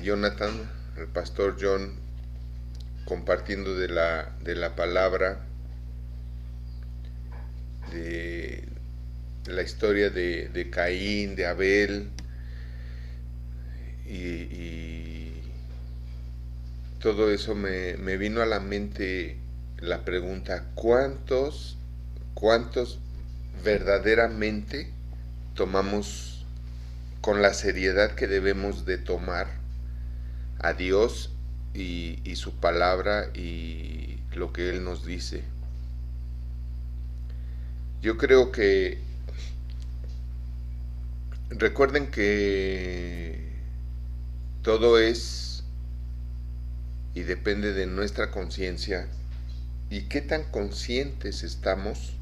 Jonathan, el pastor John, compartiendo de la palabra, de la historia de Caín, de Abel, y todo eso me vino a la mente la pregunta: ¿cuántos verdaderamente tomamos con la seriedad que debemos de tomar a Dios y su palabra y lo que Él nos dice? Yo creo que recuerden que todo es y depende de nuestra conciencia y qué tan conscientes estamos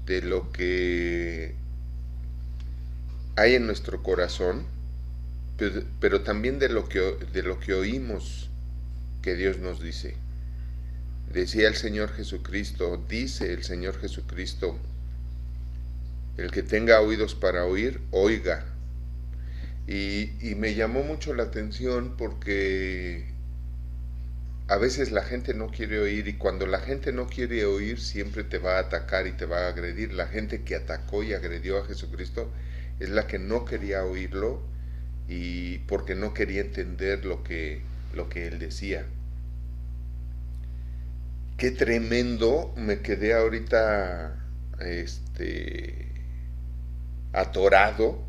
de lo que hay en nuestro corazón, pero también de lo que oímos que Dios nos dice. Decía el Señor Jesucristo, dice el Señor Jesucristo: el que tenga oídos para oír, oiga. Y me llamó mucho la atención porque a veces la gente no quiere oír, y cuando la gente no quiere oír siempre te va a atacar y te va a agredir. La gente que atacó y agredió a Jesucristo es la que no quería oírlo, y porque no quería entender lo que él decía. Qué tremendo, me quedé ahorita atorado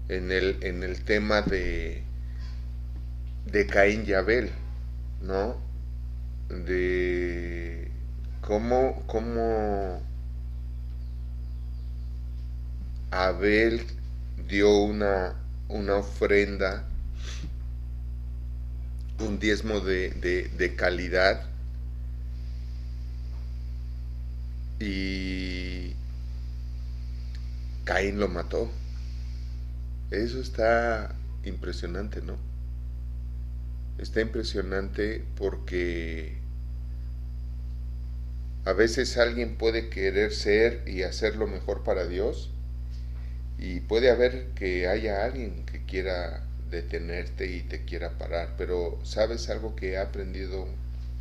en el tema de Caín y Abel, ¿no? De cómo Abel dio una ofrenda, un diezmo de calidad, y Caín lo mató. Eso está impresionante, ¿no? Está impresionante porque a veces alguien puede querer ser y hacer lo mejor para Dios, y puede haber que haya alguien que quiera detenerte y te quiera parar, pero ¿sabes algo que he aprendido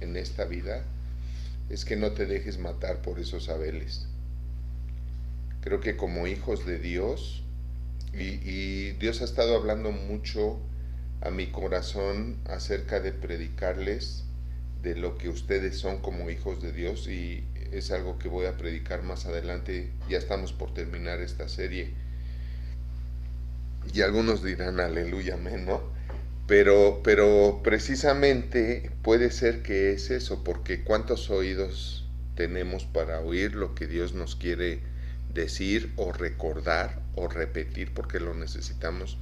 en esta vida? Es que no te dejes matar por esos Abeles. Creo que como hijos de Dios, y Dios ha estado hablando mucho a mi corazón acerca de predicarles de lo que ustedes son como hijos de Dios, y es algo que voy a predicar más adelante. Ya estamos por terminar esta serie y algunos dirán aleluya, amén, ¿no? Pero precisamente puede ser que es eso, porque ¿cuántos oídos tenemos para oír lo que Dios nos quiere decir o recordar o repetir, porque lo necesitamos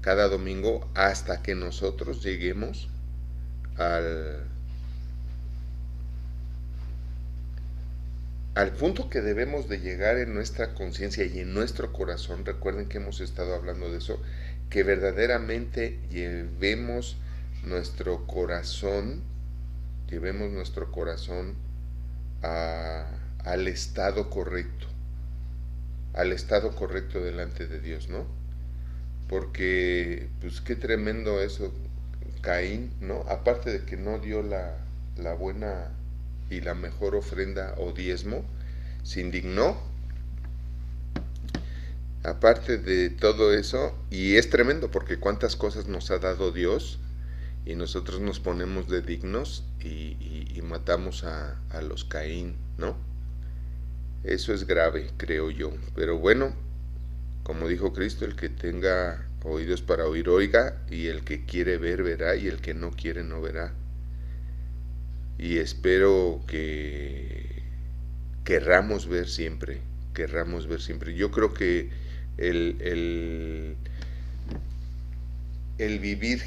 cada domingo, hasta que nosotros lleguemos al punto que debemos de llegar en nuestra conciencia y en nuestro corazón? Recuerden que hemos estado hablando de eso, que verdaderamente llevemos nuestro corazón al estado correcto delante de Dios, ¿no? Porque pues qué tremendo eso, Caín, ¿no? Aparte de que no dio la buena y la mejor ofrenda o diezmo, se indignó. Aparte de todo eso, y es tremendo porque cuántas cosas nos ha dado Dios, y nosotros nos ponemos de dignos y matamos a los Caín, ¿no? Eso es grave, creo yo. Pero bueno, como dijo Cristo, el que tenga oídos para oír, oiga, y el que quiere ver, verá, y el que no quiere, no verá. Y espero que querramos ver siempre. Yo creo que el vivir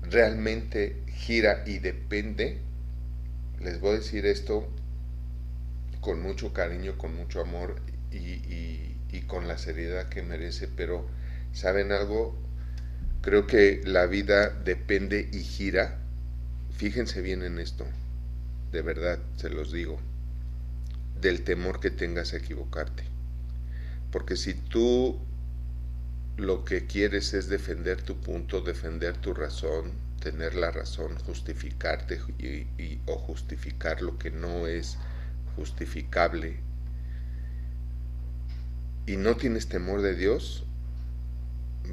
realmente gira y depende. Les voy a decir esto con mucho cariño, con mucho amor y con la seriedad que merece, pero ¿saben algo? Creo que la vida depende y gira. Fíjense bien en esto, de verdad se los digo, del temor que tengas a equivocarte. Porque si tú lo que quieres es defender tu punto, defender tu razón, tener la razón, justificarte o justificar lo que no es justificable, y no tienes temor de Dios,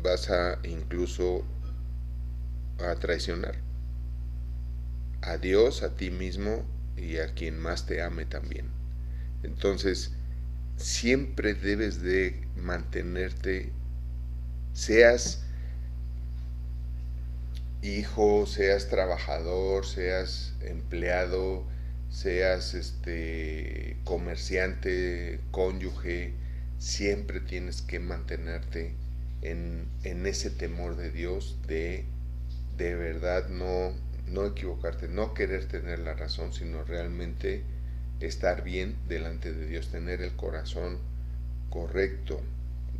vas a incluso a traicionar a Dios, a ti mismo y a quien más te ame también. Entonces, siempre debes de mantenerte, seas hijo, seas trabajador, seas empleado, seas comerciante, cónyuge, siempre tienes que mantenerte en ese temor de Dios, de verdad no equivocarte, no querer tener la razón, sino realmente estar bien delante de Dios, tener el corazón correcto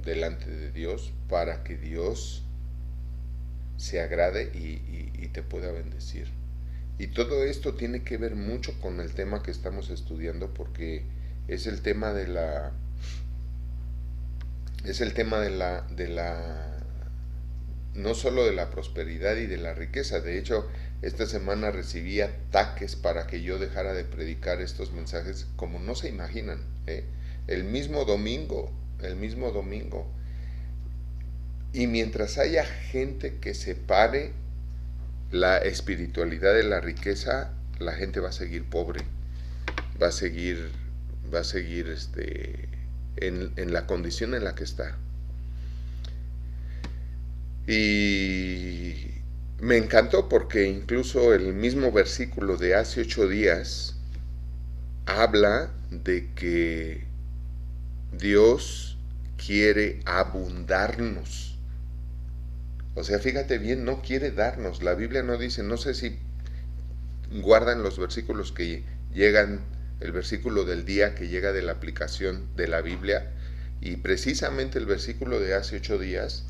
delante de Dios para que Dios se agrade y te pueda bendecir. Y todo esto tiene que ver mucho con el tema que estamos estudiando, porque es el tema de la no solo de la prosperidad y de la riqueza. De hecho, esta semana recibí ataques para que yo dejara de predicar estos mensajes, como no se imaginan, ¿eh? el mismo domingo. Y mientras haya gente que separe la espiritualidad de la riqueza, la gente va a seguir pobre, va a seguir en la condición en la que está. Y me encantó porque incluso el mismo versículo de hace 8 días habla de que Dios quiere abundarnos. O sea, fíjate bien, no quiere darnos. La Biblia no dice, no sé si guardan los versículos que llegan, el versículo del día que llega de la aplicación de la Biblia, y precisamente el versículo de hace 8 días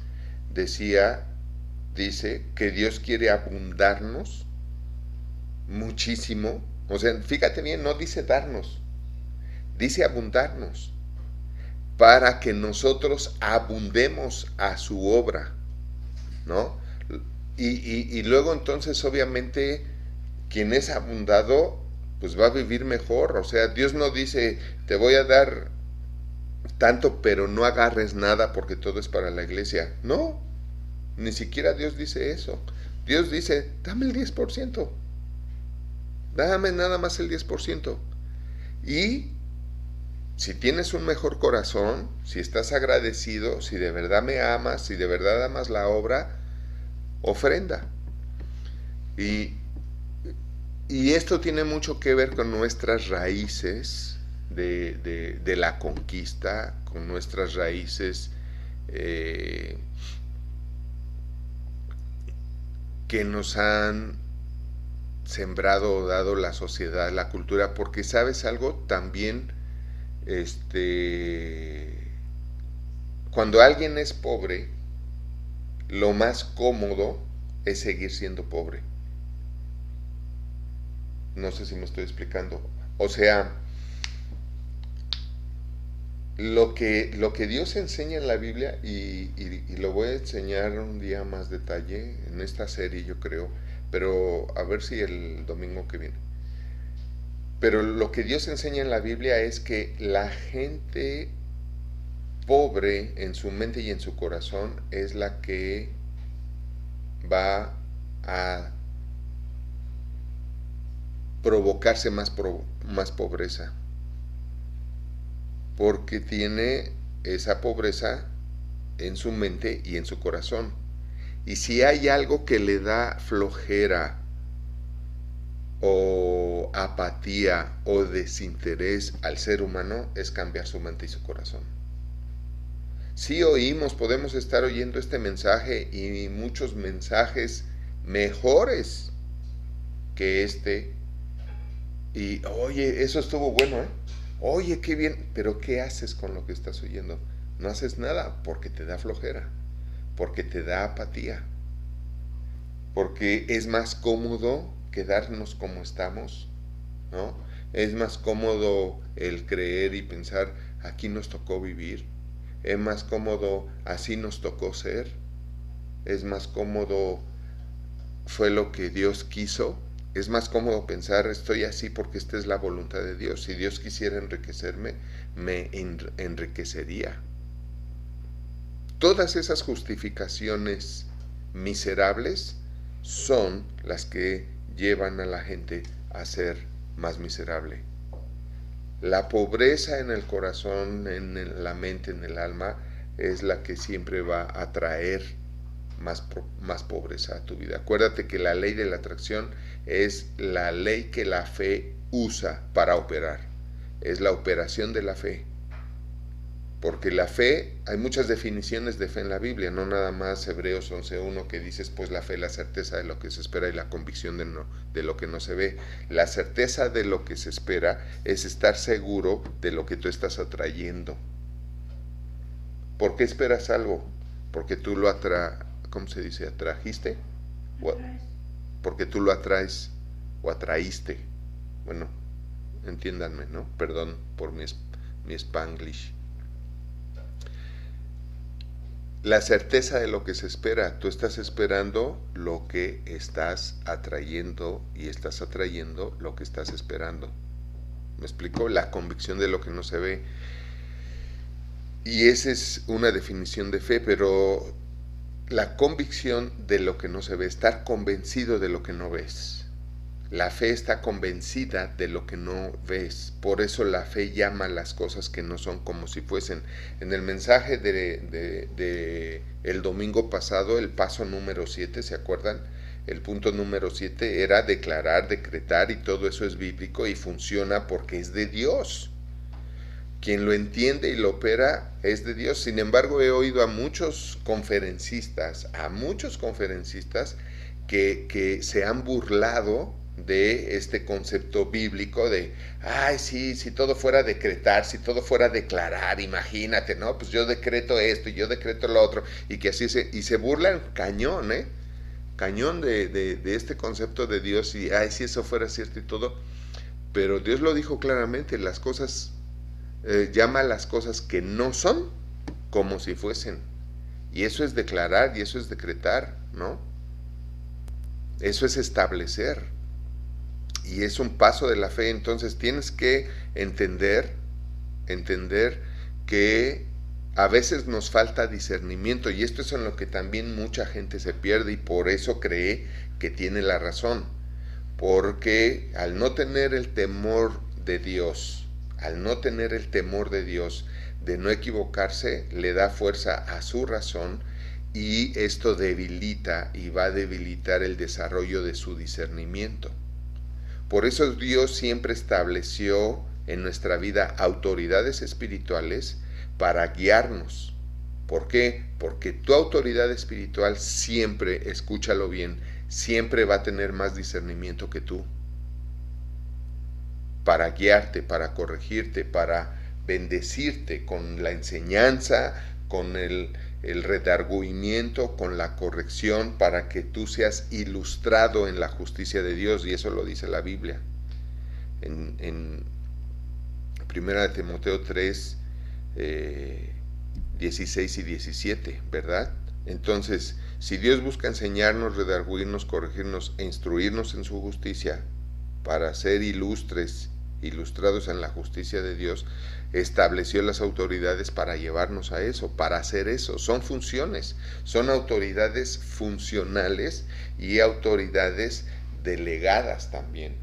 dice que Dios quiere abundarnos muchísimo. O sea, fíjate bien, no dice darnos, dice abundarnos, para que nosotros abundemos a su obra, ¿no? Y luego entonces obviamente quien es abundado pues va a vivir mejor. O sea, Dios no dice te voy a dar tanto pero no agarres nada porque todo es para la iglesia. No, ni siquiera Dios dice eso. Dios dice dame el 10%, dame nada más el 10%. Y si tienes un mejor corazón, si estás agradecido, si de verdad me amas, si de verdad amas la obra, ofrenda. Y esto tiene mucho que ver con nuestras raíces de la conquista, con nuestras raíces que nos han sembrado o dado la sociedad, la cultura, porque sabes algo, también cuando alguien es pobre, lo más cómodo es seguir siendo pobre. No sé si me estoy explicando. O sea, lo que Dios enseña en la Biblia, y lo voy a enseñar un día más detalle en esta serie, yo creo, pero a ver si el domingo que viene. Pero lo que Dios enseña en la Biblia es que la gente pobre en su mente y en su corazón es la que va a provocarse más pobreza, porque tiene esa pobreza en su mente y en su corazón. Y si hay algo que le da flojera o apatía o desinterés al ser humano, es cambiar su mente y su corazón. Sí oímos, podemos estar oyendo este mensaje y muchos mensajes mejores que y oye, eso estuvo bueno, oye, qué bien, pero ¿qué haces con lo que estás oyendo? No haces nada porque te da flojera, porque te da apatía, porque es más cómodo quedarnos como estamos, ¿no? Es más cómodo el creer y pensar, aquí nos tocó vivir, es más cómodo, así nos tocó ser, es más cómodo, fue lo que Dios quiso, es más cómodo pensar, estoy así porque esta es la voluntad de Dios. Si Dios quisiera enriquecerme, me enriquecería. Todas esas justificaciones miserables son las que llevan a la gente a ser más miserable. La pobreza en el corazón, en la mente, en el alma, es la que siempre va a traer más pobreza a tu vida. Acuérdate que la ley de la atracción es la ley que la fe usa para operar. Es la operación de la fe. Porque la fe, hay muchas definiciones de fe en la Biblia, no nada más Hebreos 11.1 que dices, pues la fe es la certeza de lo que se espera y la convicción de lo que no se ve. La certeza de lo que se espera es estar seguro de lo que tú estás atrayendo. ¿Por qué esperas algo? Porque tú lo ¿cómo se dice? ¿Atrajiste? Porque tú lo atraes o atraíste. Bueno, entiéndanme, ¿no? Perdón por mi spanglish. La certeza de lo que se espera. Tú estás esperando lo que estás atrayendo y estás atrayendo lo que estás esperando. ¿Me explico? La convicción de lo que no se ve. Y esa es una definición de fe, pero la convicción de lo que no se ve, estar convencido de lo que no ves. La fe está convencida de lo que no ves. Por eso la fe llama las cosas que no son como si fuesen. En el mensaje de el domingo pasado, el paso número 7, ¿se acuerdan? El punto número 7 era declarar, decretar, y todo eso es bíblico y funciona porque es de Dios. Quien lo entiende y lo opera es de Dios. Sin embargo, he oído a muchos conferencistas que se han burlado de este concepto bíblico de, ay, sí, si todo fuera decretar, si todo fuera declarar, imagínate, ¿no? Pues yo decreto esto y yo decreto lo otro, y que así se burlan cañón, cañón de este concepto de Dios, y ay, si eso fuera cierto y todo, pero Dios lo dijo claramente, las cosas, llama a las cosas que no son como si fuesen, y eso es declarar y eso es decretar, ¿no? Eso es establecer. Y es un paso de la fe. Entonces tienes que entender que a veces nos falta discernimiento, y esto es en lo que también mucha gente se pierde, y por eso cree que tiene la razón, porque al no tener el temor de Dios, de no equivocarse, le da fuerza a su razón, y esto debilita y va a debilitar el desarrollo de su discernimiento. Por eso Dios siempre estableció en nuestra vida autoridades espirituales para guiarnos. ¿Por qué? Porque tu autoridad espiritual siempre, escúchalo bien, siempre va a tener más discernimiento que tú. Para guiarte, para corregirte, para bendecirte con la enseñanza, con el redargüimiento, con la corrección, para que tú seas ilustrado en la justicia de Dios, y eso lo dice la Biblia. En 1 Timoteo 3, 16 y 17, ¿verdad? Entonces, si Dios busca enseñarnos, redarguirnos, corregirnos e instruirnos en su justicia, para ser ilustrados en la justicia de Dios, estableció las autoridades para llevarnos a eso, para hacer eso. Son funciones, son autoridades funcionales y autoridades delegadas también.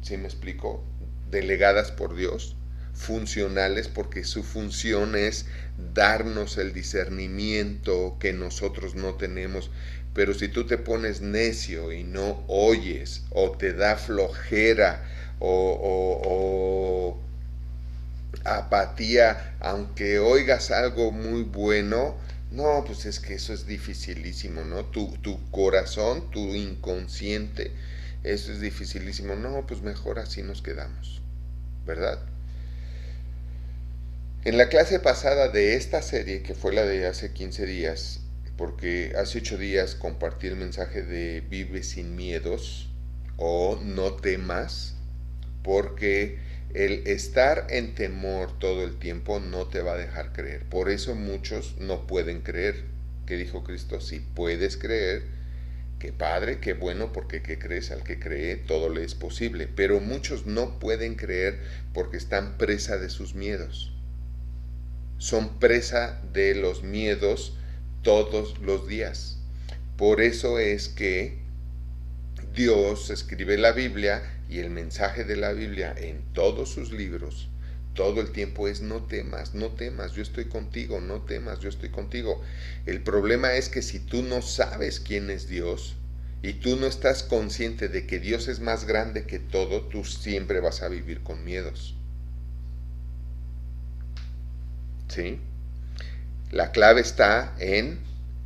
¿Sí me explico? Delegadas por Dios, funcionales porque su función es darnos el discernimiento que nosotros no tenemos. Pero si tú te pones necio y no oyes, o te da flojera, o apatía, aunque oigas algo muy bueno, no, pues es que eso es dificilísimo, ¿no? Tu corazón, tu inconsciente, eso es dificilísimo. No, pues mejor así nos quedamos, ¿verdad? En la clase pasada de esta serie, que fue la de hace 15 días, porque hace 8 días compartí el mensaje de vive sin miedos o no temas, porque El estar en temor todo el tiempo no te va a dejar creer. Por eso muchos no pueden creer. ¿Qué dijo Cristo? Si puedes creer, qué padre, qué bueno, porque ¿qué crees? Al que cree todo le es posible. Pero muchos no pueden creer porque están presa de sus miedos. Son presa de los miedos todos los días. Por eso es que Dios escribe la Biblia, y el mensaje de la Biblia en todos sus libros todo el tiempo es: no temas, no temas, yo estoy contigo, no temas, yo estoy contigo. El problema es que si tú no sabes quién es Dios y tú no estás consciente de que Dios es más grande que todo, tú siempre vas a vivir con miedos. ¿Sí? La clave está en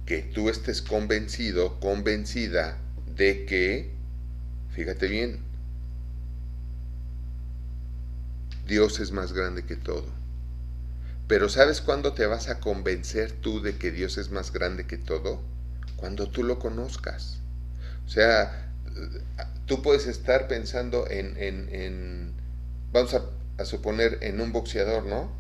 que tú estés convencido, convencida de que, fíjate bien, Dios es más grande que todo. Pero ¿sabes cuándo te vas a convencer tú de que Dios es más grande que todo? Cuando tú lo conozcas. O sea, tú puedes estar pensando vamos a suponer, en un boxeador, ¿no?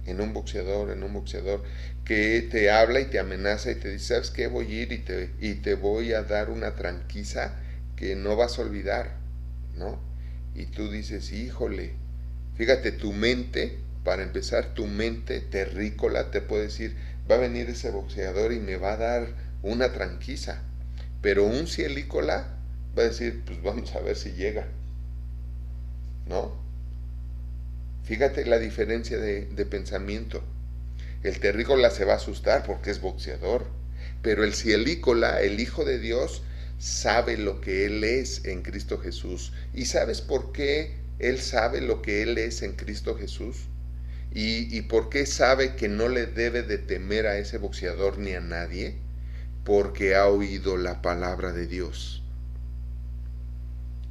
En un boxeador que te habla y te amenaza y te dice: ¿sabes qué? Voy a ir y te voy a dar una tranquiza que no vas a olvidar, ¿no? Y tú dices: híjole, fíjate, tu mente, para empezar, tu mente terrícola te puede decir: va a venir ese boxeador y me va a dar una tranquiza. Pero un cielícola va a decir: pues vamos a ver si llega, ¿no? Fíjate la diferencia de pensamiento. El terrícola se va a asustar porque es boxeador, pero el cielícola, el Hijo de Dios, sabe lo que Él es en Cristo Jesús. ¿Y sabes por qué Él sabe lo que Él es en Cristo Jesús? ¿Y por qué sabe que no le debe de temer a ese boxeador ni a nadie? Porque ha oído la palabra de Dios.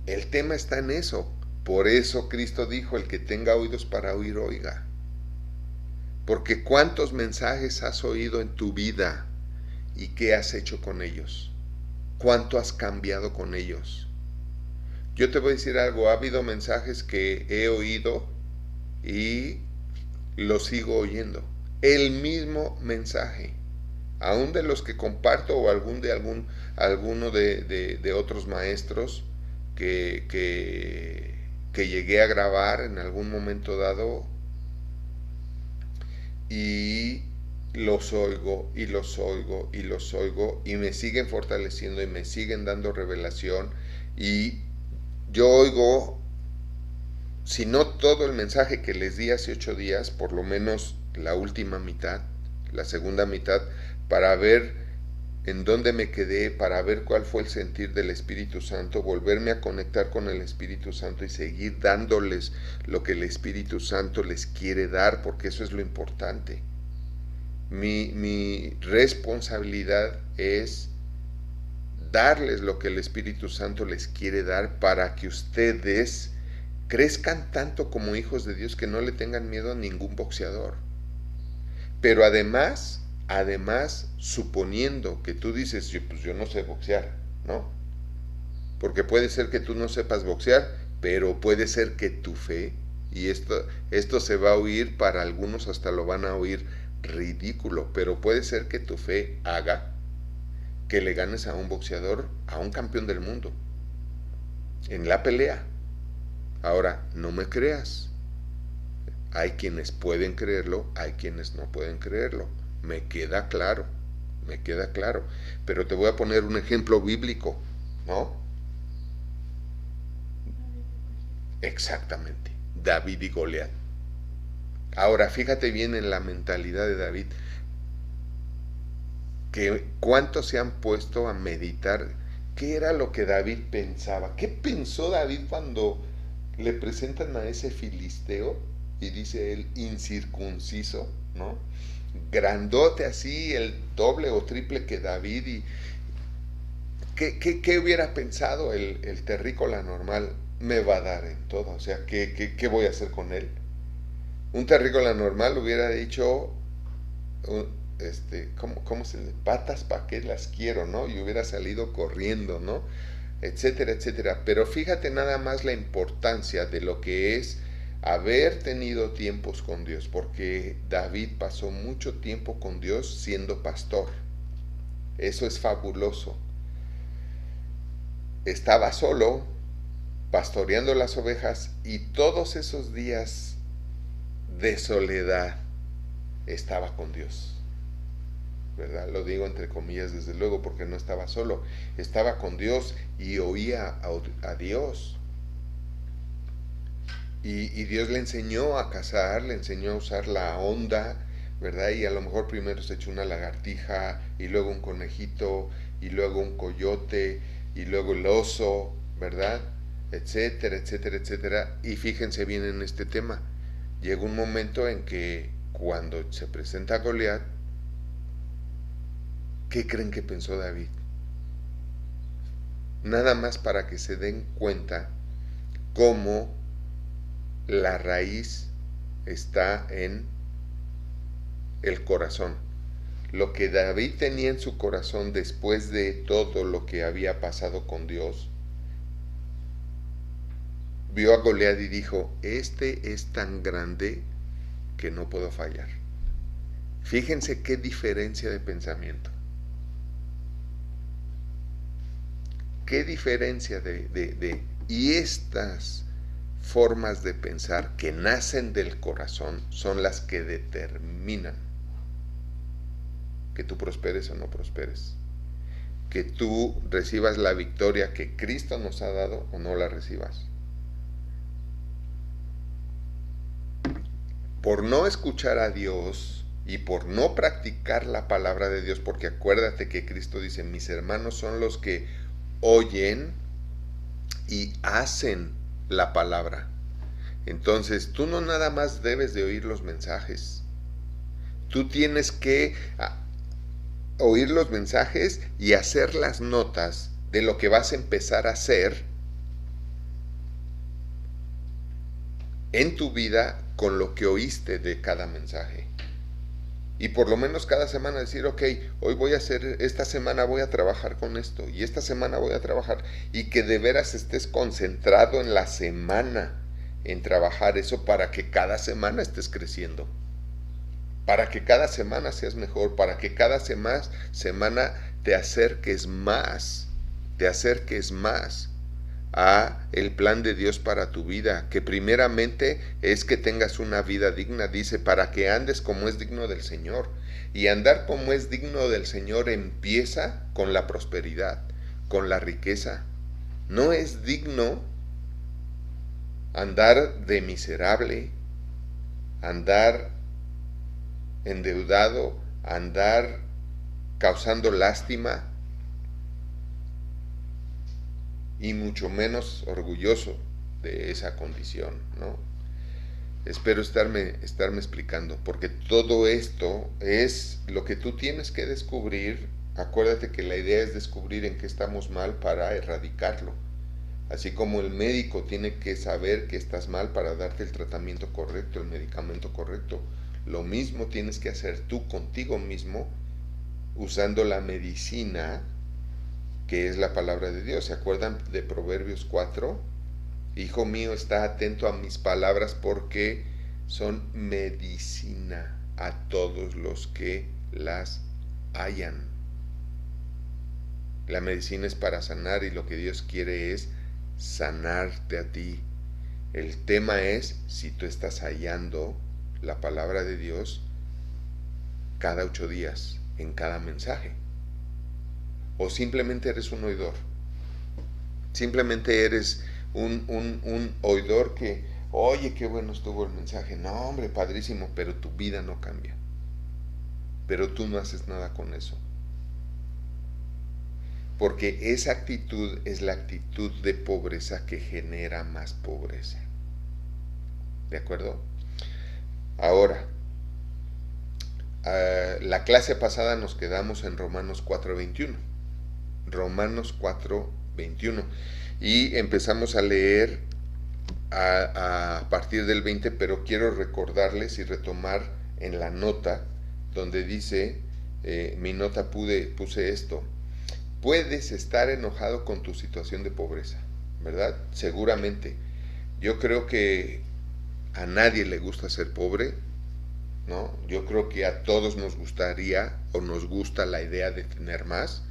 El tema está en eso. Por eso Cristo dijo: el que tenga oídos para oír, oiga. Porque ¿cuántos mensajes has oído en tu vida y qué has hecho con ellos? ¿Cuánto has cambiado con ellos? Yo te voy a decir algo: ha habido mensajes que he oído y los sigo oyendo. El mismo mensaje, aún de los que comparto o alguno de otros maestros que llegué a grabar en algún momento dado, y los oigo y los oigo y los oigo y me siguen fortaleciendo y me siguen dando revelación. Y yo oigo, si no todo el mensaje que les di hace 8 días, por lo menos la última mitad, la segunda mitad, para ver en dónde me quedé, para ver cuál fue el sentir del Espíritu Santo, volverme a conectar con el Espíritu Santo y seguir dándoles lo que el Espíritu Santo les quiere dar, porque eso es lo importante. Mi responsabilidad es darles lo que el Espíritu Santo les quiere dar, para que ustedes crezcan tanto como hijos de Dios que no le tengan miedo a ningún boxeador. Pero además, suponiendo que tú dices: pues yo no sé boxear, ¿no? Porque puede ser que tú no sepas boxear, pero puede ser que tu fe, y esto se va a oír, para algunos hasta lo van a oír ridículo, pero puede ser que tu fe haga que le ganes a un boxeador, a un campeón del mundo, en la pelea. Ahora, no me creas. Hay quienes pueden creerlo, hay quienes no pueden creerlo. Me queda claro. Pero te voy a poner un ejemplo bíblico, ¿no? Exactamente, David y Goliat. Ahora, fíjate bien en la mentalidad de David, que cuántos se han puesto a meditar qué era lo que David pensaba. ¿Qué pensó David cuando le presentan a ese filisteo y dice él: incircunciso, ¿no? Grandote así, el doble o triple que David. Y ¿qué hubiera pensado el terrícola normal? Me va a dar en todo, o sea, ¿qué voy a hacer con él? Un terrícola normal hubiera dicho: ¿cómo se le? Patas, ¿para qué las quiero, no? Y hubiera salido corriendo, ¿no? Etcétera, etcétera. Pero fíjate nada más la importancia de lo que es haber tenido tiempos con Dios, porque David pasó mucho tiempo con Dios siendo pastor. Eso es fabuloso. Estaba solo, pastoreando las ovejas, y todos esos días de soledad estaba con Dios, ¿verdad? Lo digo entre comillas, desde luego, porque no estaba solo, estaba con Dios y oía a Dios. Y Dios le enseñó a cazar, le enseñó a usar la onda, ¿verdad? Y a lo mejor primero se echó una lagartija, y luego un conejito, y luego un coyote, y luego el oso, ¿verdad? Etcétera, etcétera, etcétera. Y fíjense bien en este tema. Llega un momento en que cuando se presenta Goliat, ¿qué creen que pensó David? Nada más para que se den cuenta cómo la raíz está en el corazón. Lo que David tenía en su corazón después de todo lo que había pasado con Dios, vio a Goliat y dijo, este es tan grande que no puedo fallar. Fíjense qué diferencia de pensamiento. Qué diferencia y estas formas de pensar que nacen del corazón son las que determinan que tú prosperes o no prosperes, que tú recibas la victoria que Cristo nos ha dado o no la recibas. Por no escuchar a Dios y por no practicar la palabra de Dios, porque acuérdate que Cristo dice, mis hermanos son los que oyen y hacen la palabra. Entonces, tú no nada más debes de oír los mensajes. Tú tienes que oír los mensajes y hacer las notas de lo que vas a empezar a hacer en tu vida con lo que oíste de cada mensaje. Y por lo menos cada semana decir, ok, hoy voy a hacer, esta semana voy a trabajar con esto, y esta semana voy a trabajar, y que de veras estés concentrado en la semana, en trabajar eso para que cada semana estés creciendo, para que cada semana seas mejor, para que cada semana te acerques más a el plan de Dios para tu vida, que primeramente es que tengas una vida digna, dice, para que andes como es digno del Señor. Y andar como es digno del Señor empieza con la prosperidad, con la riqueza. No es digno andar de miserable, andar endeudado, andar causando lástima, y mucho menos orgulloso de esa condición, ¿no? Espero estarme explicando, porque todo esto es lo que tú tienes que descubrir. Acuérdate que la idea es descubrir en qué estamos mal para erradicarlo. Así como el médico tiene que saber que estás mal para darte el tratamiento correcto, el medicamento correcto, lo mismo tienes que hacer tú contigo mismo usando la medicina que es la palabra de Dios. ¿Se acuerdan de Proverbios 4? Hijo mío, está atento a mis palabras porque son medicina a todos los que las hallan. La medicina es para sanar y lo que Dios quiere es sanarte a ti. El tema es si tú estás hallando la palabra de Dios cada 8 días, en cada mensaje. O simplemente eres un oidor. Simplemente eres un oidor que, oye, qué bueno estuvo el mensaje. No, hombre, padrísimo, pero tu vida no cambia. Pero tú no haces nada con eso. Porque esa actitud es la actitud de pobreza que genera más pobreza. ¿De acuerdo? Ahora, la clase pasada nos quedamos en Romanos 4:21. Romanos 4:21 y empezamos a leer a partir del 20, pero quiero recordarles y retomar en la nota donde dice, mi nota puse esto: puedes estar enojado con tu situación de pobreza, ¿verdad? Seguramente. Yo creo que a nadie le gusta ser pobre, ¿no? Yo creo que a todos nos gustaría o nos gusta la idea de tener más.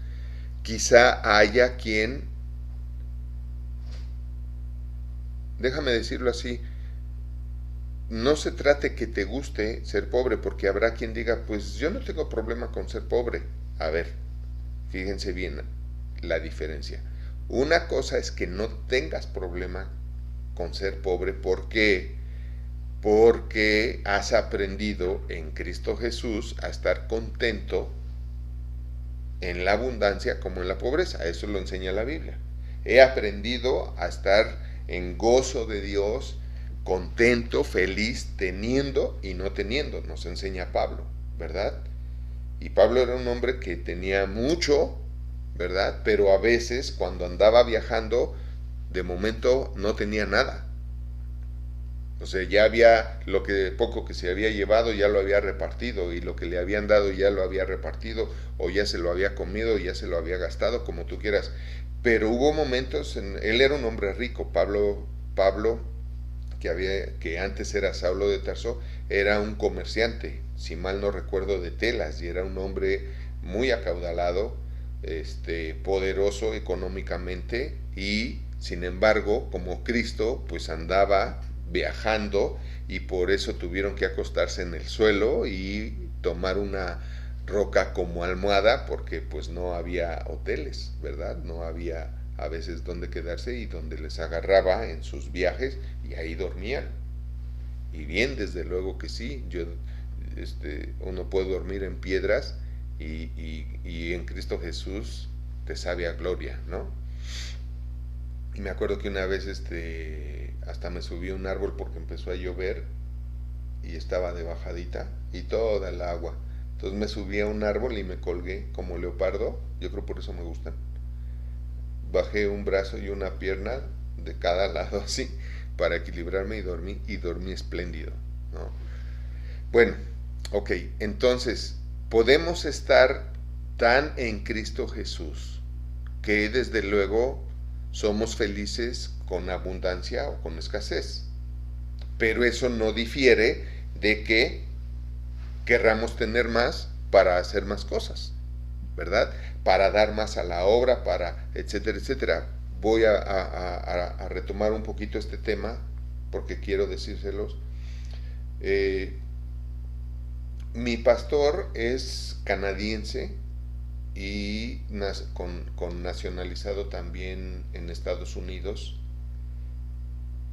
Quizá haya quien, déjame decirlo así, no se trate que te guste ser pobre, porque habrá quien diga, pues yo no tengo problema con ser pobre. A ver, fíjense bien la diferencia. Una cosa es que no tengas problema con ser pobre. ¿Por qué? Porque has aprendido en Cristo Jesús a estar contento en la abundancia como en la pobreza. Eso lo enseña la Biblia. He aprendido a estar en gozo de Dios, contento, feliz, teniendo y no teniendo, nos enseña Pablo, ¿verdad? Y Pablo era un hombre que tenía mucho, ¿verdad? Pero a veces cuando andaba viajando, de momento no tenía nada. O sea, ya había lo que poco que se había llevado ya lo había repartido, y lo que le habían dado ya lo había repartido, o ya se lo había comido, ya se lo había gastado, como tú quieras. Pero hubo momentos, él era un hombre rico. Pablo que antes era Saulo de Tarso, era un comerciante, si mal no recuerdo, de telas, y era un hombre muy acaudalado, poderoso económicamente, y sin embargo, como Cristo, pues andaba viajando, y por eso tuvieron que acostarse en el suelo y tomar una roca como almohada, porque pues no había hoteles, ¿verdad? No había a veces donde quedarse, y donde les agarraba en sus viajes, y ahí dormían. Y bien, desde luego que sí. Uno puede dormir en piedras, y en Cristo Jesús te sabe a gloria, ¿no? Y me acuerdo que una vez hasta me subí a un árbol porque empezó a llover y estaba de bajadita y toda el agua. Entonces me subí a un árbol y me colgué como leopardo. Yo creo por eso me gustan. Bajé un brazo y una pierna de cada lado así para equilibrarme, y dormí espléndido, ¿no? Bueno, ok, entonces podemos estar tan en Cristo Jesús que desde luego somos felices con abundancia o con escasez, pero eso no difiere de que querramos tener más para hacer más cosas, ¿verdad? Para dar más a la obra, para etcétera, etcétera. Voy a retomar un poquito este tema porque quiero decírselos. Mi pastor es canadiense y con nacionalizado también en Estados Unidos.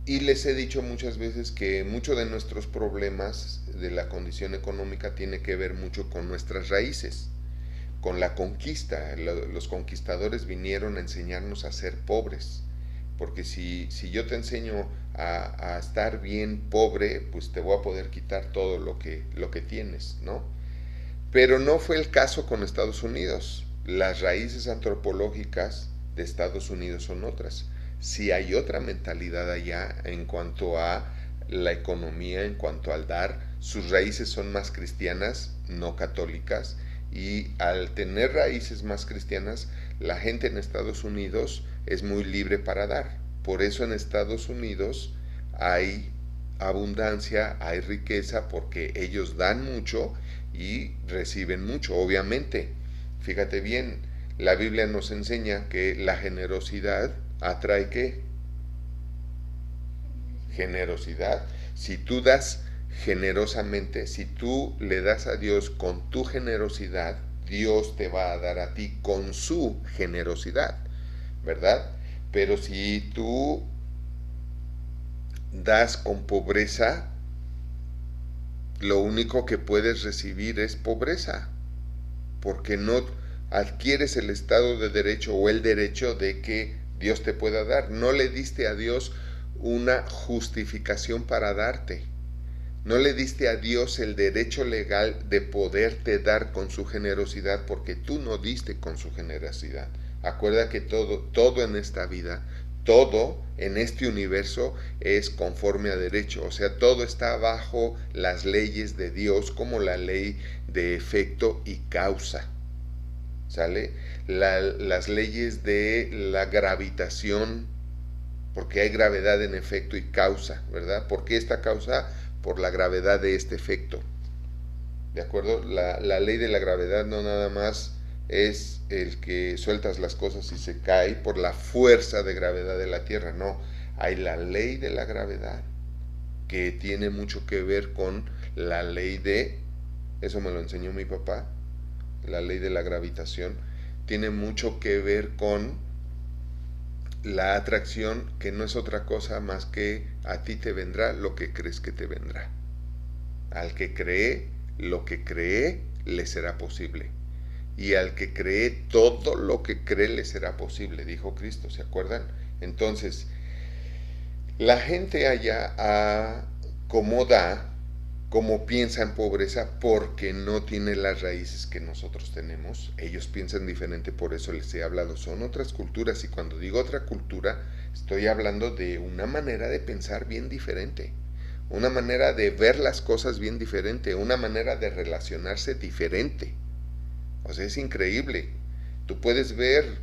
Y les he dicho muchas veces que muchos de nuestros problemas de la condición económica tiene que ver mucho con nuestras raíces, con la conquista. Los conquistadores vinieron a enseñarnos a ser pobres, porque si yo te enseño a estar bien pobre, pues te voy a poder quitar todo lo que tienes, ¿no? Pero no fue el caso con Estados Unidos. Las raíces antropológicas de Estados Unidos son otras. Si hay otra mentalidad allá en cuanto a la economía, en cuanto al dar. Sus raíces son más cristianas, no católicas, y al tener raíces más cristianas, la gente en Estados Unidos es muy libre para dar. Por eso en Estados Unidos hay abundancia, hay riqueza, porque ellos dan mucho y reciben mucho. Obviamente, fíjate bien, la Biblia nos enseña que la generosidad atrae ¿qué? Generosidad. Si tú das generosamente, si tú le das a Dios con tu generosidad, Dios te va a dar a ti con su generosidad, ¿verdad? Pero si tú das con pobreza, lo único que puedes recibir es pobreza, porque no adquieres el estado de derecho o el derecho de que Dios te pueda dar. No le diste a Dios una justificación para darte. No le diste a Dios el derecho legal de poderte dar con su generosidad, porque tú no diste con su generosidad. Acuerda que todo en esta vida, todo en este universo es conforme a derecho. O sea, todo está bajo las leyes de Dios, como la ley de efecto y causa. ¿Sale? Las leyes de la gravitación porque hay gravedad en efecto y causa, ¿verdad? ¿Por qué esta causa? Por la gravedad de este efecto. ¿De acuerdo? La ley de la gravedad no nada más es el que sueltas las cosas y se cae por la fuerza de gravedad de la Tierra, no. Hay la ley de la gravedad que tiene mucho que ver con la ley de, eso me lo enseñó mi papá, la ley de la gravitación, tiene mucho que ver con la atracción, que no es otra cosa más que a ti te vendrá lo que crees que te vendrá. Al que cree, lo que cree le será posible. Y al que cree, todo lo que cree le será posible, dijo Cristo, ¿se acuerdan? Entonces, la gente allá acomoda como piensa en pobreza porque no tiene las raíces que nosotros tenemos. Ellos piensan diferente, por eso les he hablado. Son otras culturas, y cuando digo otra cultura, estoy hablando de una manera de pensar bien diferente, una manera de ver las cosas bien diferente, una manera de relacionarse diferente. O sea, es increíble. Tú puedes ver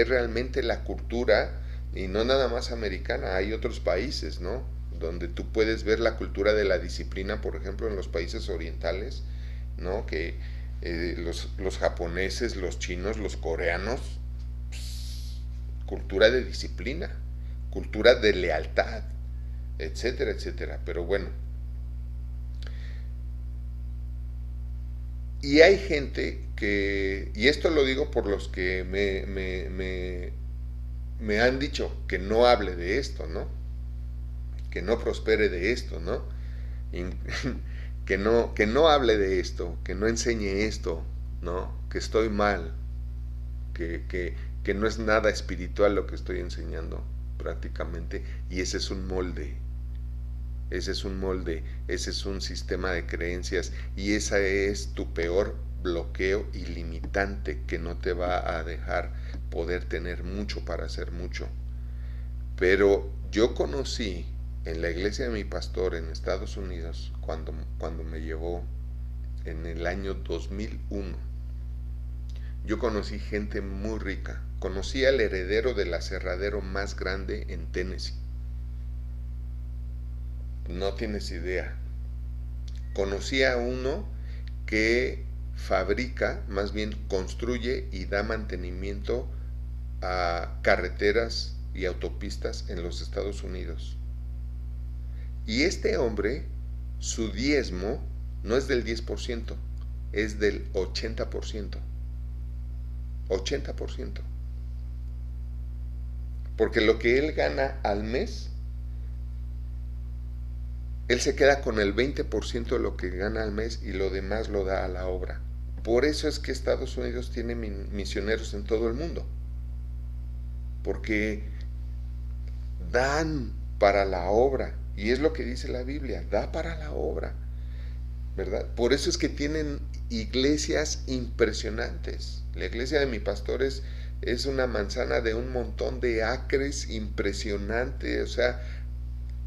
realmente la cultura, y no nada más americana, hay otros países, ¿no? Donde tú puedes ver la cultura de la disciplina, por ejemplo, en los países orientales, ¿no? Que los japoneses, los chinos, los coreanos, pues, cultura de disciplina, cultura de lealtad, etcétera, etcétera. Pero bueno, y hay gente que, y esto lo digo por los que me han dicho que no hable de esto, ¿no? Que no prospere de esto, ¿no? Y, que no hable de esto, que no enseñe esto, ¿no? Que estoy mal, que no es nada espiritual lo que estoy enseñando prácticamente, y ese es un molde. Ese es un molde, ese es un sistema de creencias, y ese es tu peor bloqueo y limitante que no te va a dejar poder tener mucho para hacer mucho. Pero yo conocí en la iglesia de mi pastor en Estados Unidos, cuando me llevó en el año 2001, yo conocí gente muy rica. Conocí al heredero del aserradero más grande en Tennessee. No tienes idea. Conocí a uno que fabrica, más bien construye y da mantenimiento a carreteras y autopistas en los Estados Unidos. Y este hombre, su diezmo no es del 10%, es del 80%. 80%. Porque lo que él gana al mes, él se queda con el 20% de lo que gana al mes y lo demás lo da a la obra. Por eso es que Estados Unidos tiene misioneros en todo el mundo. Porque dan para la obra. Y es lo que dice la Biblia, da para la obra, ¿verdad? Por eso es que tienen iglesias impresionantes. La iglesia de mi pastor es una manzana de un montón de acres impresionante. O sea,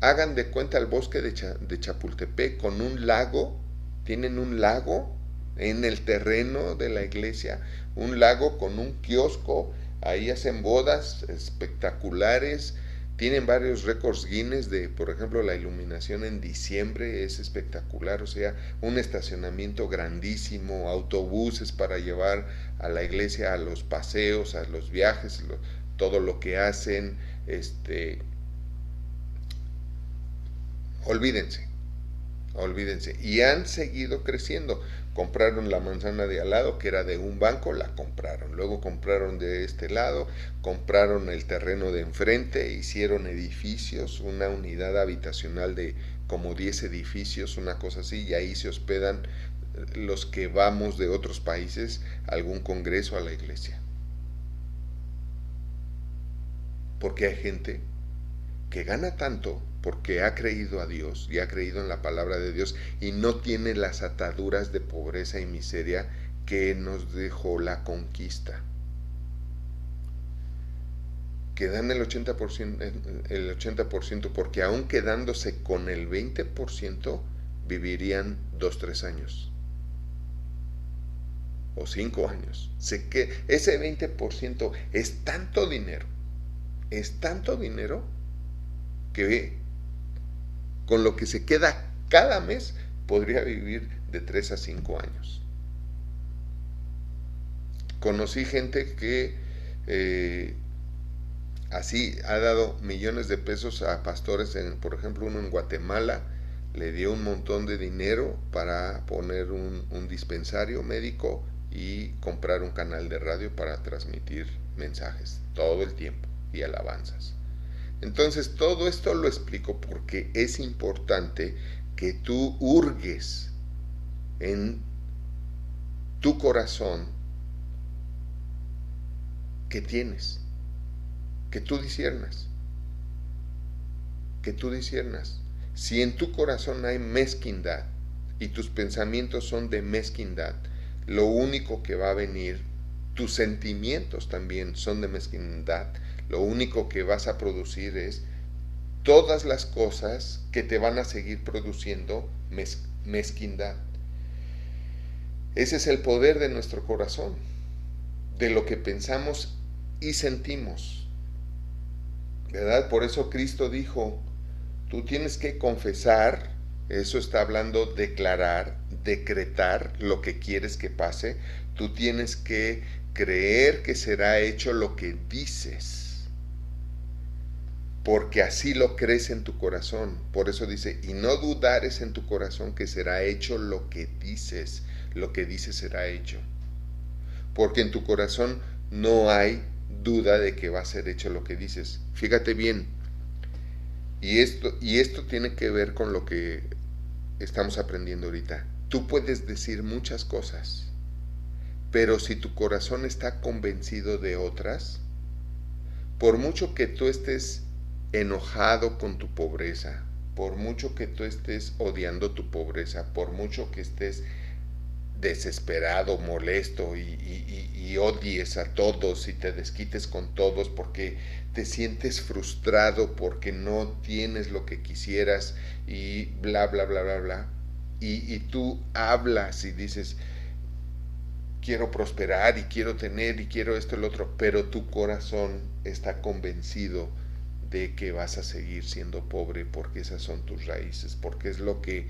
hagan de cuenta el bosque de Chapultepec con un lago. Tienen un lago en el terreno de la iglesia, un lago con un kiosco. Ahí hacen bodas espectaculares. Tienen varios récords Guinness de, por ejemplo, la iluminación en diciembre es espectacular. O sea, un estacionamiento grandísimo, autobuses para llevar a la iglesia a los paseos, a los viajes, todo lo que hacen. Olvídense. Y han seguido creciendo. Compraron la manzana de al lado, que era de un banco, la compraron. Luego compraron de este lado, compraron el terreno de enfrente, hicieron edificios, una unidad habitacional de como 10 edificios, una cosa así, y ahí se hospedan los que vamos de otros países a algún congreso, a la iglesia. Porque hay gente que gana tanto porque ha creído a Dios y ha creído en la palabra de Dios y no tiene las ataduras de pobreza y miseria que nos dejó la conquista. Que dan el 80%, porque aún quedándose con el 20%, vivirían 2-3 años. O 5 años. Ese 20% es tanto dinero, es tanto dinero que con lo que se queda cada mes podría vivir de 3 a 5 años. Conocí gente que así ha dado millones de pesos a pastores, por ejemplo uno en Guatemala le dio un montón de dinero para poner un dispensario médico y comprar un canal de radio para transmitir mensajes todo el tiempo y alabanzas. Entonces todo esto lo explico porque es importante que tú hurgues en tu corazón que tienes, que tú disciernas. Si en tu corazón hay mezquindad y tus pensamientos son de mezquindad, lo único que va a venir, tus sentimientos también son de mezquindad, lo único que vas a producir es todas las cosas que te van a seguir produciendo mezquindad. Ese es el poder de nuestro corazón, de lo que pensamos y sentimos, ¿verdad? Por eso Cristo dijo, tú tienes que confesar, eso está hablando declarar, decretar lo que quieres que pase, tú tienes que creer que será hecho lo que dices, porque así lo crees en tu corazón. Por eso dice, y no dudares en tu corazón que será hecho lo que dices será hecho, porque en tu corazón no hay duda de que va a ser hecho lo que dices. Fíjate bien, y esto tiene que ver con lo que estamos aprendiendo ahorita. Tú puedes decir muchas cosas, pero si tu corazón está convencido de otras, por mucho que tú estés enojado con tu pobreza, por mucho que tú estés odiando tu pobreza, por mucho que estés desesperado, molesto y odies a todos y te desquites con todos porque te sientes frustrado porque no tienes lo que quisieras y bla bla bla bla bla, y tú hablas y dices quiero prosperar y quiero tener y quiero esto y lo otro, pero tu corazón está convencido de que vas a seguir siendo pobre porque esas son tus raíces, porque es lo que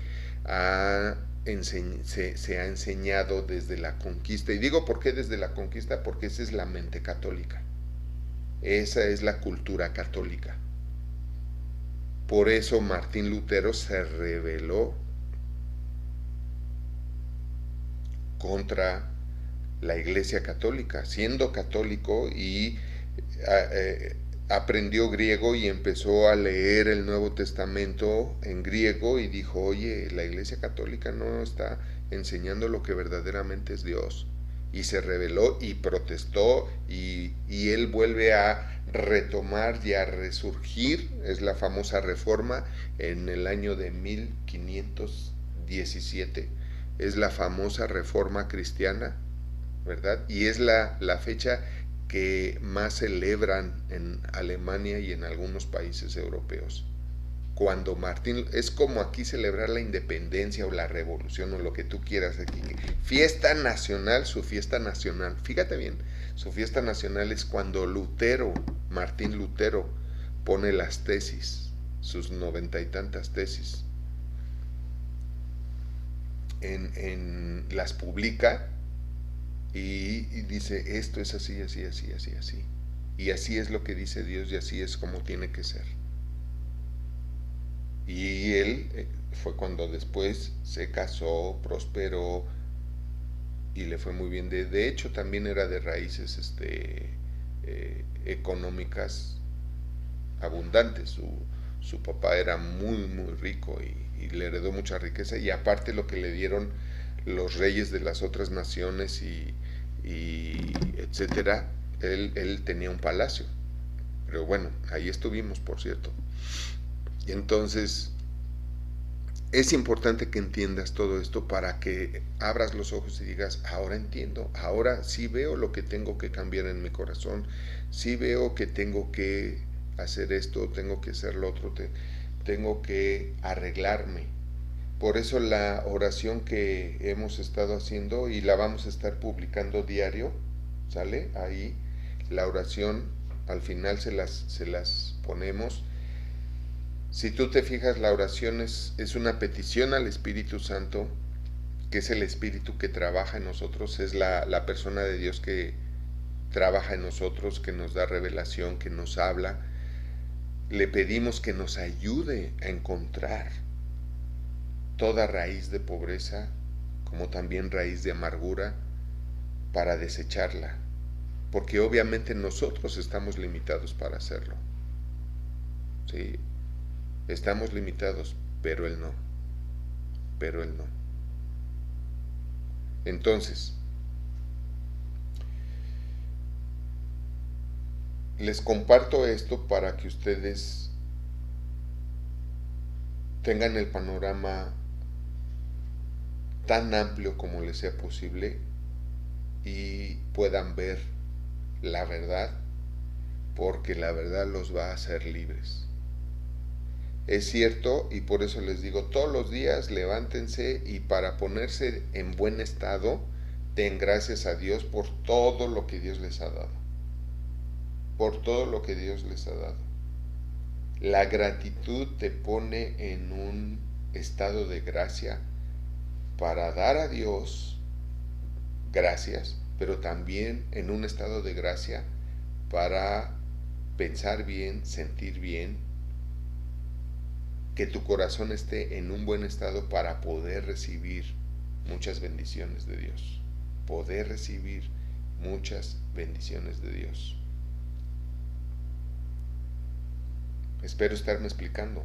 se ha enseñado desde la conquista. Y digo por qué desde la conquista, porque esa es la mente católica, esa es la cultura católica. Por eso Martín Lutero se rebeló contra la Iglesia Católica, siendo católico, y aprendió griego y empezó a leer el Nuevo Testamento en griego y dijo, oye, la Iglesia Católica no está enseñando lo que verdaderamente es Dios. Y se rebeló y protestó y él vuelve a retomar y a resurgir, es la famosa Reforma, en el año de 1517, es la famosa Reforma cristiana, ¿verdad? Y es la fecha que más celebran en Alemania y en algunos países europeos. Cuando Martín, es como aquí celebrar la independencia o la revolución o lo que tú quieras aquí. Fiesta nacional, su fiesta nacional. Fíjate bien, su fiesta nacional es cuando Martín Lutero, pone las tesis, sus 90 y tantas tesis, las publica y dice, esto es así, así, así, así, así. Y así es lo que dice Dios y así es como tiene que ser. Y él fue cuando después se casó, prosperó y le fue muy bien. De hecho, también era de raíces económicas abundantes. Su papá era muy, muy rico y le heredó mucha riqueza. Y aparte lo que le dieron los reyes de las otras naciones y etcétera, él tenía un palacio. Pero bueno, ahí estuvimos, por cierto. Y entonces es importante que entiendas todo esto para que abras los ojos y digas, ahora entiendo, ahora sí veo lo que tengo que cambiar en mi corazón, sí veo que tengo que hacer esto, tengo que hacer lo otro, tengo que arreglarme. Por eso la oración que hemos estado haciendo y la vamos a estar publicando diario, ¿sale? Ahí la oración al final se las ponemos. Si tú te fijas, la oración es una petición al Espíritu Santo, que es el Espíritu que trabaja en nosotros, es la persona de Dios que trabaja en nosotros, que nos da revelación, que nos habla. Le pedimos que nos ayude a encontrar toda raíz de pobreza, como también raíz de amargura, para desecharla, porque obviamente nosotros estamos limitados para hacerlo. Sí, estamos limitados, pero Él no. Entonces, les comparto esto para que ustedes tengan el panorama tan amplio como les sea posible y puedan ver la verdad, porque la verdad los va a hacer libres. Es cierto, y por eso les digo, todos los días levántense y para ponerse en buen estado, den gracias a Dios por todo lo que Dios les ha dado. Por todo lo que Dios les ha dado. La gratitud te pone en un estado de gracia para dar a Dios gracias, pero también en un estado de gracia para pensar bien, sentir bien, que tu corazón esté en un buen estado para poder recibir muchas bendiciones de Dios. Poder recibir muchas bendiciones de Dios. Espero estarme explicando.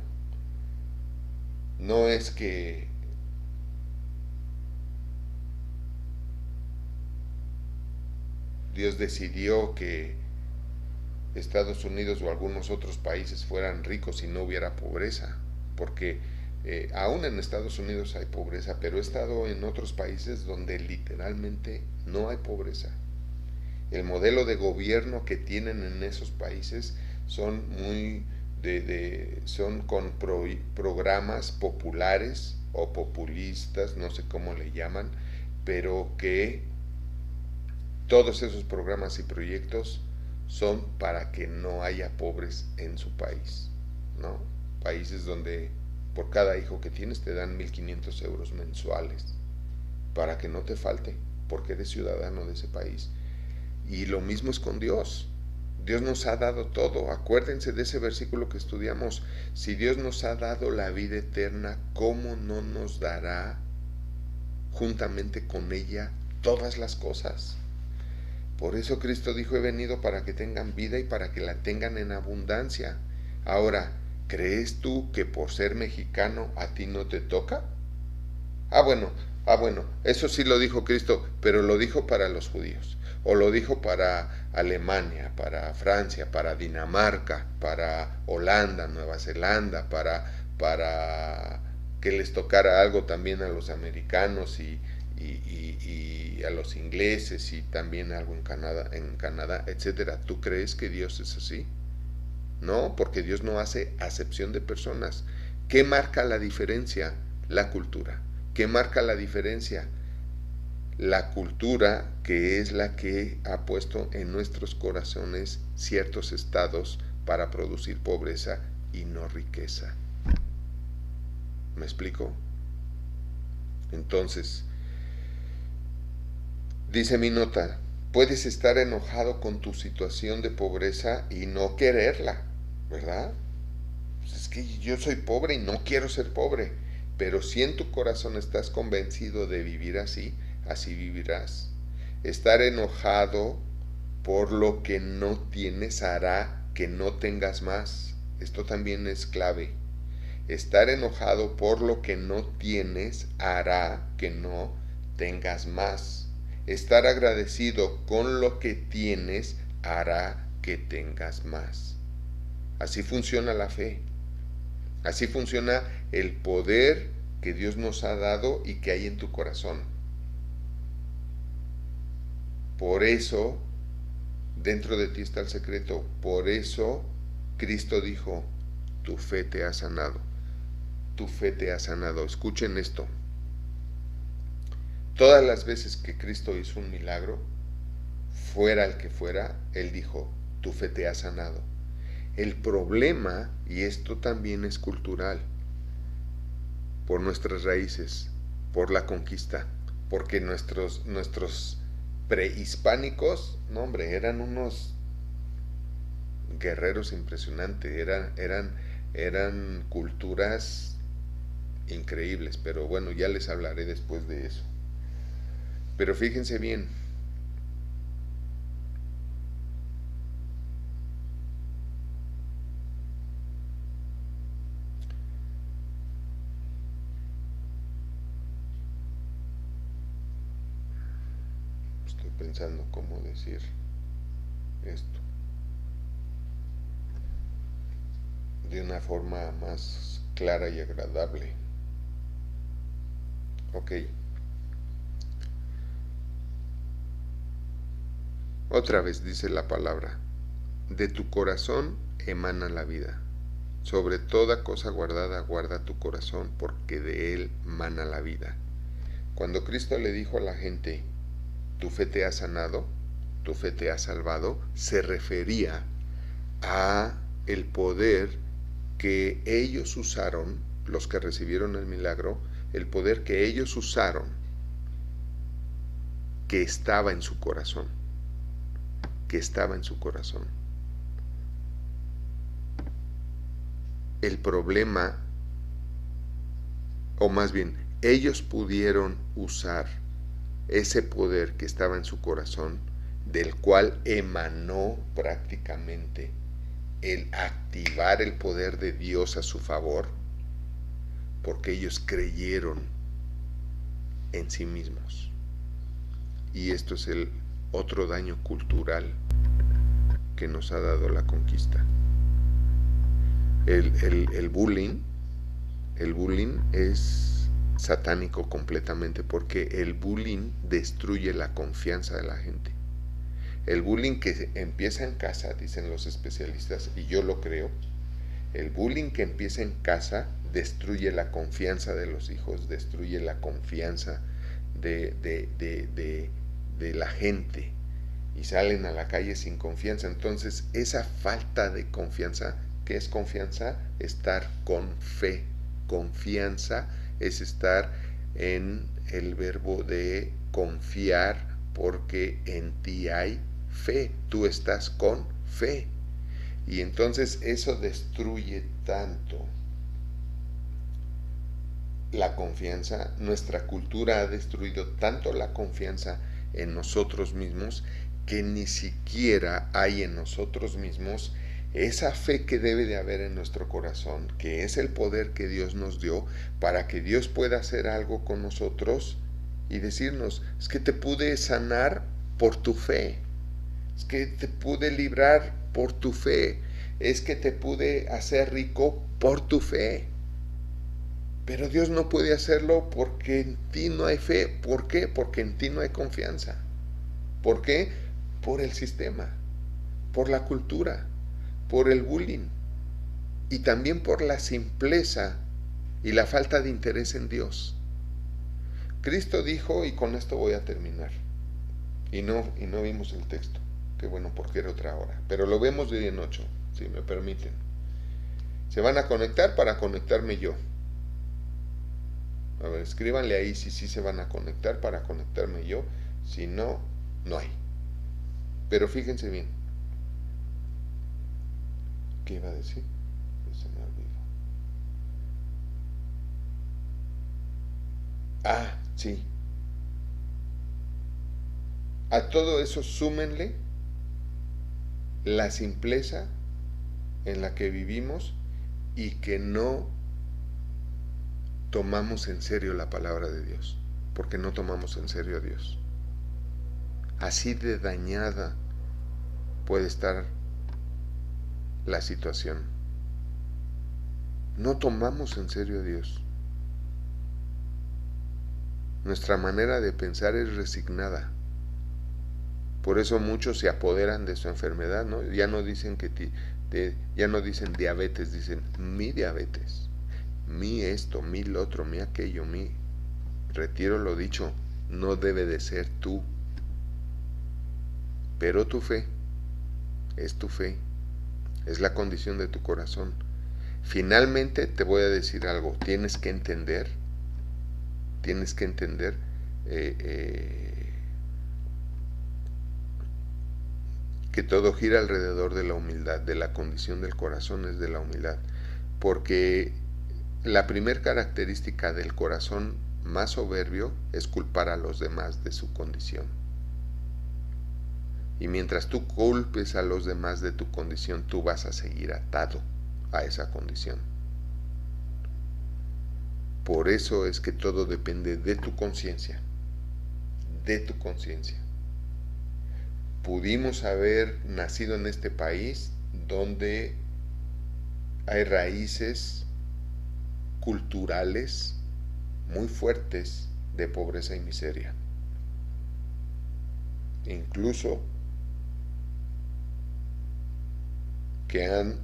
No es que Dios decidió que Estados Unidos o algunos otros países fueran ricos y no hubiera pobreza, porque aún en Estados Unidos hay pobreza, pero he estado en otros países donde literalmente no hay pobreza. El modelo de gobierno que tienen en esos países son muy son con programas populares o populistas, no sé cómo le llaman, pero que todos esos programas y proyectos son para que no haya pobres en su país, ¿no? Países donde por cada hijo que tienes te dan 1.500 euros mensuales para que no te falte, porque eres ciudadano de ese país. Y lo mismo es con Dios. Dios nos ha dado todo. Acuérdense de ese versículo que estudiamos. Si Dios nos ha dado la vida eterna, ¿cómo no nos dará juntamente con ella todas las cosas? Por eso Cristo dijo, he venido para que tengan vida y para que la tengan en abundancia. Ahora, ¿crees tú que por ser mexicano a ti no te toca? Ah, bueno, eso sí lo dijo Cristo, pero lo dijo para los judíos, o lo dijo para Alemania, para Francia, para Dinamarca, para Holanda, Nueva Zelanda, para que les tocara algo también a los americanos y a los ingleses y también algo en Canadá, etcétera. ¿Tú crees que Dios es así? No, porque Dios no hace acepción de personas. ¿Qué marca la diferencia? La cultura. ¿Qué marca la diferencia? La cultura, que es la que ha puesto en nuestros corazones ciertos estados para producir pobreza y no riqueza. ¿Me explico? Entonces, dice mi nota, puedes estar enojado con tu situación de pobreza y no quererla, ¿verdad? Pues es que yo soy pobre y no quiero ser pobre, pero si en tu corazón estás convencido de vivir así, así vivirás. Estar enojado por lo que no tienes hará que no tengas más. Esto también es clave. Estar enojado por lo que no tienes hará que no tengas más. Estar agradecido con lo que tienes hará que tengas más. Así funciona la fe. Así funciona el poder que Dios nos ha dado y que hay en tu corazón. Por eso, dentro de ti está el secreto. Por eso, Cristo dijo, tu fe te ha sanado. Tu fe te ha sanado. Escuchen esto. Todas las veces que Cristo hizo un milagro, fuera el que fuera, Él dijo, tu fe te ha sanado. El problema, y esto también es cultural, por nuestras raíces, por la conquista, porque nuestros prehispánicos, no hombre, eran unos guerreros impresionantes, eran culturas increíbles, pero bueno, ya les hablaré después de eso. Pero fíjense bien, estoy pensando cómo decir esto de una forma más clara y agradable. Ok. Otra vez dice la palabra, de tu corazón emana la vida. Sobre toda cosa guardada, guarda tu corazón, porque de él mana la vida. Cuando Cristo le dijo a la gente, tu fe te ha sanado, tu fe te ha salvado, se refería a el poder que ellos usaron, los que recibieron el milagro, el poder que ellos usaron, que estaba en su corazón, que estaba en su corazón. El problema, o más bien, ellos pudieron usar ese poder que estaba en su corazón, del cual emanó prácticamente el activar el poder de Dios a su favor, porque ellos creyeron en sí mismos. Y esto es el otro daño cultural que nos ha dado la conquista. El bullying es satánico completamente, porque el bullying destruye la confianza de la gente. El bullying que empieza en casa, dicen los especialistas, y yo lo creo, el bullying que empieza en casa destruye la confianza de los hijos, destruye la confianza de la gente, y salen a la calle sin confianza. Entonces, esa falta de confianza, ¿qué es confianza? Estar con fe. Confianza es estar en el verbo de confiar, porque en ti hay fe, tú estás con fe. Y entonces eso destruye tanto la confianza. Nuestra cultura ha destruido tanto la confianza en nosotros mismos, que ni siquiera hay en nosotros mismos esa fe que debe de haber en nuestro corazón, que es el poder que Dios nos dio para que Dios pueda hacer algo con nosotros y decirnos, es que te pude sanar por tu fe, es que te pude librar por tu fe, es que te pude hacer rico por tu fe. Pero Dios no puede hacerlo porque en ti no hay fe. ¿Por qué? Porque en ti no hay confianza. ¿Por qué? Por el sistema, por la cultura, por el bullying, y también por la simpleza y la falta de interés en Dios. Cristo dijo, y con esto voy a terminar, y no vimos el texto, que bueno, porque era otra hora, pero lo vemos de hoy en 8, si me permiten. Se van a conectar para conectarme yo. A ver, escríbanle ahí si sí se van a conectar para conectarme yo, si no, no hay. Pero fíjense bien. ¿Qué iba a decir? Se me olvidó. Ah, sí. A todo eso súmenle la simpleza en la que vivimos y que no tomamos en serio la palabra de Dios, porque no tomamos en serio a Dios. Así de dañada puede estar la situación. No tomamos en serio a Dios. Nuestra manera de pensar es resignada. Por eso muchos se apoderan de su enfermedad, ¿no? Ya no dicen ya no dicen diabetes, dicen mi diabetes, mi esto, mi lo otro, mi aquello, mi. Retiro lo dicho, no debe de ser tú, pero tu fe es tu fe, es la condición de tu corazón. Finalmente te voy a decir algo, tienes que entender que todo gira alrededor de la humildad, de la condición del corazón es de la humildad, porque la primera característica del corazón más soberbio es culpar a los demás de su condición. Y mientras tú culpes a los demás de tu condición, tú vas a seguir atado a esa condición. Por eso es que todo depende de tu conciencia, de tu conciencia. Pudimos haber nacido en este país donde hay raíces culturales muy fuertes de pobreza y miseria. Incluso que han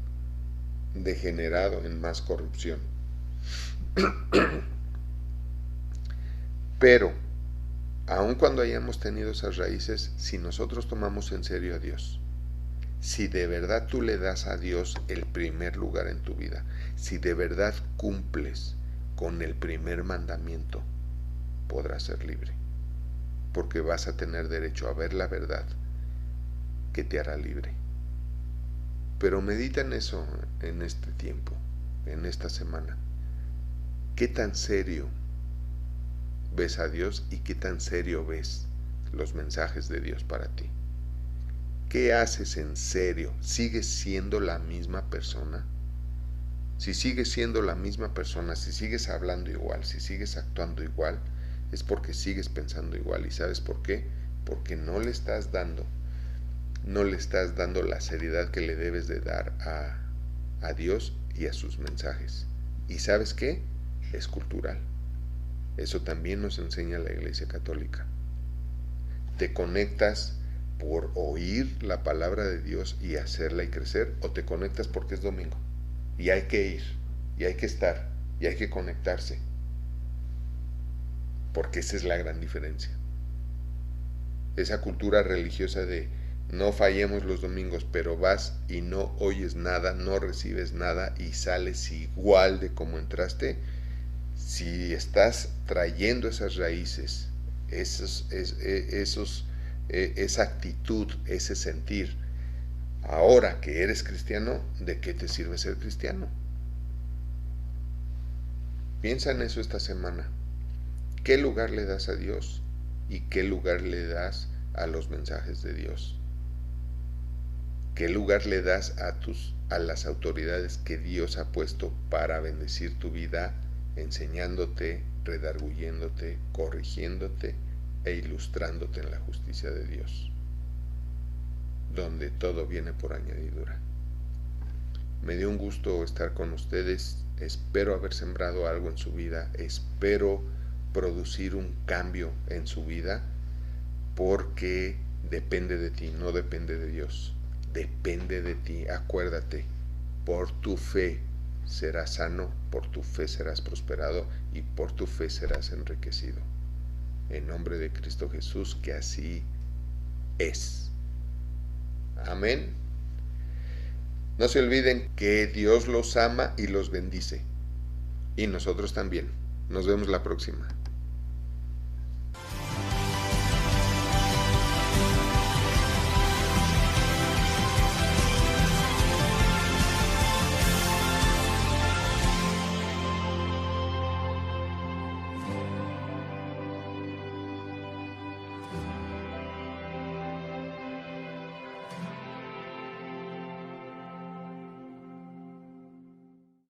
degenerado en más corrupción. Pero, aun cuando hayamos tenido esas raíces, si nosotros tomamos en serio a Dios, si de verdad tú le das a Dios el primer lugar en tu vida, si de verdad cumples con el primer mandamiento, podrás ser libre, porque vas a tener derecho a ver la verdad que te hará libre. Pero medita en eso en este tiempo, en esta semana. ¿Qué tan serio ves a Dios y qué tan serio ves los mensajes de Dios para ti? ¿Qué haces en serio? ¿Sigues siendo la misma persona? Si sigues siendo la misma persona, si sigues hablando igual, si sigues actuando igual, es porque sigues pensando igual. ¿Y sabes por qué? Porque no le estás dando la seriedad que le debes de dar a Dios y a sus mensajes. ¿Y sabes qué? Es cultural. Eso también nos enseña la Iglesia Católica. Te conectas por oír la palabra de Dios y hacerla y crecer, o te conectas porque es domingo y hay que ir, y hay que estar, y hay que conectarse, porque esa es la gran diferencia. Esa cultura religiosa de no fallemos los domingos, pero vas y no oyes nada, no recibes nada y sales igual de como entraste. Si estás trayendo esas raíces, esa actitud, ese sentir, ahora que eres cristiano, ¿de qué te sirve ser cristiano? Piensa en eso esta semana. ¿Qué lugar le das a Dios y qué lugar le das a los mensajes de Dios? ¿Qué lugar le das a las autoridades que Dios ha puesto para bendecir tu vida, enseñándote, redarguyéndote, corrigiéndote e ilustrándote en la justicia de Dios, donde todo viene por añadidura? Me dio un gusto estar con ustedes, espero haber sembrado algo en su vida, espero producir un cambio en su vida, porque depende de ti, no depende de Dios, depende de ti. Acuérdate, por tu fe serás sano, por tu fe serás prosperado y por tu fe serás enriquecido. En nombre de Cristo Jesús, que así es. Amén. No se olviden que Dios los ama y los bendice. Y nosotros también. Nos vemos la próxima.